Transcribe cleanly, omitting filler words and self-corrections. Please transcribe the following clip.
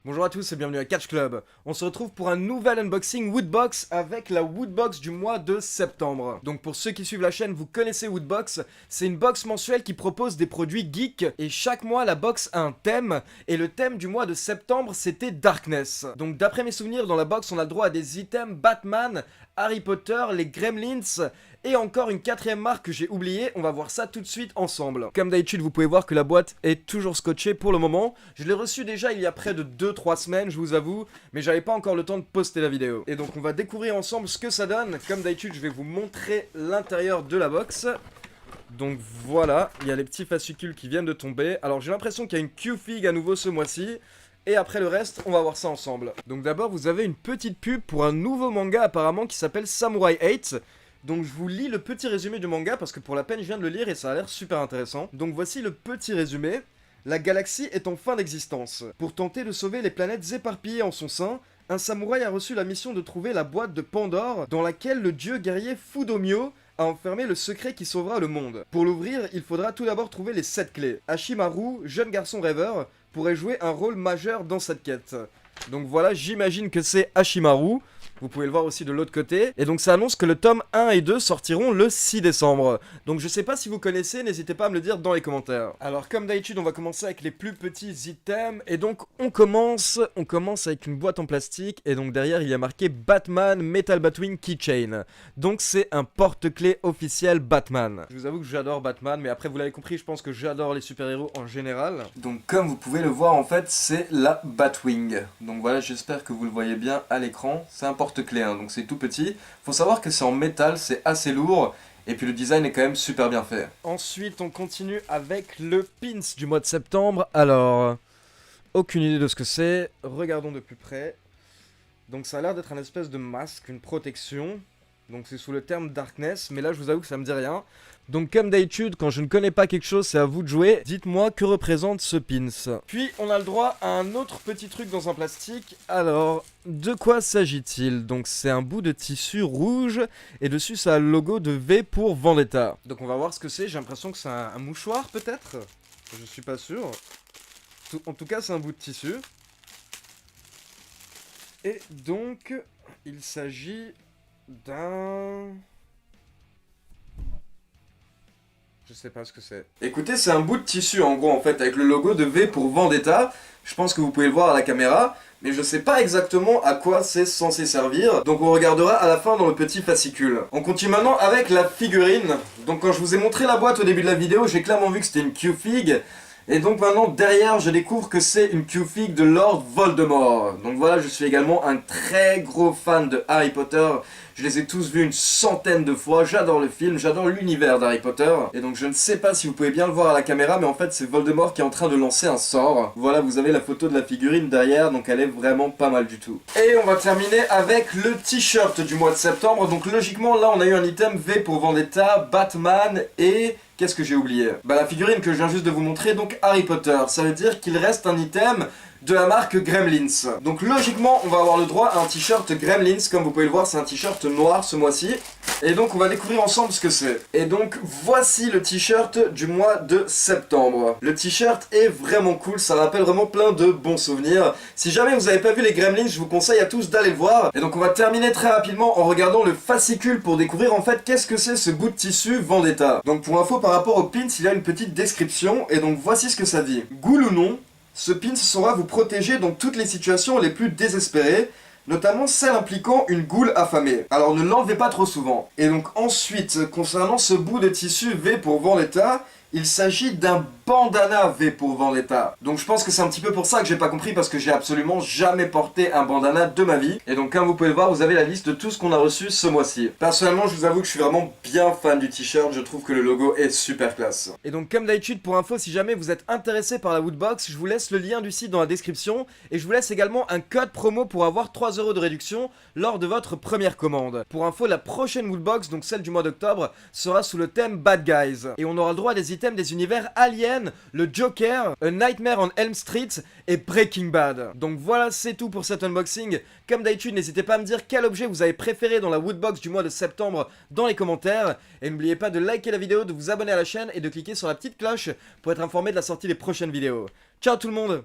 Bonjour à tous et bienvenue à Catch Club. On se retrouve pour un nouvel unboxing Woodbox avec la Woodbox du mois de septembre. Donc pour ceux qui suivent la chaîne, vous connaissez Woodbox, c'est une box mensuelle qui propose des produits geeks et chaque mois la box a un thème et le thème du mois de septembre c'était Darkness. Donc d'après mes souvenirs dans la box on a le droit à des items Batman, Harry Potter, les Gremlins et encore une quatrième marque que j'ai oubliée, on va voir ça tout de suite ensemble. Comme d'habitude, vous pouvez voir que la boîte est toujours scotchée pour le moment. Je l'ai reçue déjà il y a près de 2-3 semaines, je vous avoue, mais j'avais pas encore le temps de poster la vidéo. Et donc on va découvrir ensemble ce que ça donne. Comme d'habitude, je vais vous montrer l'intérieur de la box. Donc voilà, il y a les petits fascicules qui viennent de tomber. Alors j'ai l'impression qu'il y a une Q-Fig à nouveau ce mois-ci. Et après le reste, on va voir ça ensemble. Donc d'abord, vous avez une petite pub pour un nouveau manga apparemment qui s'appelle Samurai 8. Donc je vous lis le petit résumé du manga parce que pour la peine je viens de le lire et ça a l'air super intéressant. Donc voici le petit résumé. La galaxie est en fin d'existence. Pour tenter de sauver les planètes éparpillées en son sein, un samouraï a reçu la mission de trouver la boîte de Pandore dans laquelle le dieu guerrier Fudomyo a enfermé le secret qui sauvera le monde. Pour l'ouvrir, il faudra tout d'abord trouver les 7 clés. Hashimaru, jeune garçon rêveur, pourrait jouer un rôle majeur dans cette quête. Donc voilà, j'imagine que c'est Hashimaru. Vous pouvez le voir aussi de l'autre côté. Et donc ça annonce que le tome 1 et 2 sortiront le 6 décembre. Donc je sais pas si vous connaissez, n'hésitez pas à me le dire dans les commentaires. Alors comme d'habitude, on va commencer avec les plus petits items. Et donc on commence avec une boîte en plastique. Et donc derrière il y a marqué Batman Metal Batwing Keychain. Donc c'est un porte-clés officiel Batman. Je vous avoue que j'adore Batman, mais après vous l'avez compris, je pense que j'adore les super-héros en général. Donc comme vous pouvez le voir en fait, c'est la Batwing. Donc voilà, j'espère que vous le voyez bien à l'écran. C'est un porte-clés, hein, donc c'est tout petit. Faut savoir que c'est en métal, c'est assez lourd. Et puis le design est quand même super bien fait. Ensuite, on continue avec le pins du mois de septembre. Alors, aucune idée de ce que c'est. Regardons de plus près. Donc ça a l'air d'être un espèce de masque, une protection. Donc c'est sous le terme Darkness, mais là je vous avoue que ça me dit rien. Donc comme d'habitude, quand je ne connais pas quelque chose, c'est à vous de jouer. Dites-moi que représente ce pins. Puis on a le droit à un autre petit truc dans un plastique. Alors, de quoi s'agit-il? Donc c'est un bout de tissu rouge et dessus ça a le logo de V pour Vendetta. Donc on va voir ce que c'est, j'ai l'impression que c'est un mouchoir peut-être. Je suis pas sûr. En tout cas c'est un bout de tissu. Et donc, il s'agit d'un... Je sais pas ce que c'est. Écoutez, c'est un bout de tissu en gros en fait, avec le logo de V pour Vendetta. Je pense que vous pouvez le voir à la caméra, mais je sais pas exactement à quoi c'est censé servir. Donc on regardera à la fin dans le petit fascicule. On continue maintenant avec la figurine. Donc quand je vous ai montré la boîte au début de la vidéo, j'ai clairement vu que c'était une Q-Fig. Et donc maintenant, derrière, je découvre que c'est une Q-Fig de Lord Voldemort. Donc voilà, je suis également un très gros fan de Harry Potter. Je les ai tous vus une centaine de fois. J'adore le film, j'adore l'univers d'Harry Potter. Et donc je ne sais pas si vous pouvez bien le voir à la caméra, mais en fait c'est Voldemort qui est en train de lancer un sort. Voilà, vous avez la photo de la figurine derrière, donc elle est vraiment pas mal du tout. Et on va terminer avec le t-shirt du mois de septembre. Donc logiquement, là on a eu un item V pour Vendetta, Batman et... Qu'est-ce que j'ai oublié? Bah la figurine que je viens juste de vous montrer, donc Harry Potter. Ça veut dire qu'il reste un item de la marque Gremlins. Donc logiquement, on va avoir le droit à un t-shirt Gremlins. Comme vous pouvez le voir, c'est un t-shirt noir ce mois-ci. Et donc on va découvrir ensemble ce que c'est. Et donc voici le t-shirt du mois de septembre. Le t-shirt est vraiment cool, ça rappelle vraiment plein de bons souvenirs. Si jamais vous n'avez pas vu les Gremlins, je vous conseille à tous d'aller le voir. Et donc on va terminer très rapidement en regardant le fascicule pour découvrir en fait qu'est-ce que c'est ce bout de tissu Vendetta. Donc pour info par rapport au pins, il y a une petite description. Et donc voici ce que ça dit. Ghoul ou non, ce pins saura vous protéger dans toutes les situations les plus désespérées, notamment celle impliquant une goule affamée. Alors ne l'enlevez pas trop souvent. Et donc ensuite, concernant ce bout de tissu V pour Vendetta, il s'agit d'un bandana V pour Vendetta. Donc je pense que c'est un petit peu pour ça que j'ai pas compris, parce que j'ai absolument jamais porté un bandana de ma vie. Et donc comme vous pouvez le voir, vous avez la liste de tout ce qu'on a reçu ce mois-ci. Personnellement, je vous avoue que je suis vraiment bien fan du t-shirt, je trouve que le logo est super classe. Et donc comme d'habitude, pour info, si jamais vous êtes intéressé par la Woodbox, je vous laisse le lien du site dans la description. Et je vous laisse également un code promo pour avoir 3 € de réduction lors de votre première commande. Pour info, la prochaine Woodbox, donc celle du mois d'octobre, sera sous le thème Bad Guys. Et on aura le droit à des items des univers Alien, le Joker, A Nightmare on Elm Street et Breaking Bad. Donc voilà, c'est tout pour cet unboxing. Comme d'habitude, n'hésitez pas à me dire quel objet vous avez préféré dans la Woodbox du mois de septembre dans les commentaires. Et n'oubliez pas de liker la vidéo, de vous abonner à la chaîne et de cliquer sur la petite cloche pour être informé de la sortie des prochaines vidéos. Ciao tout le monde!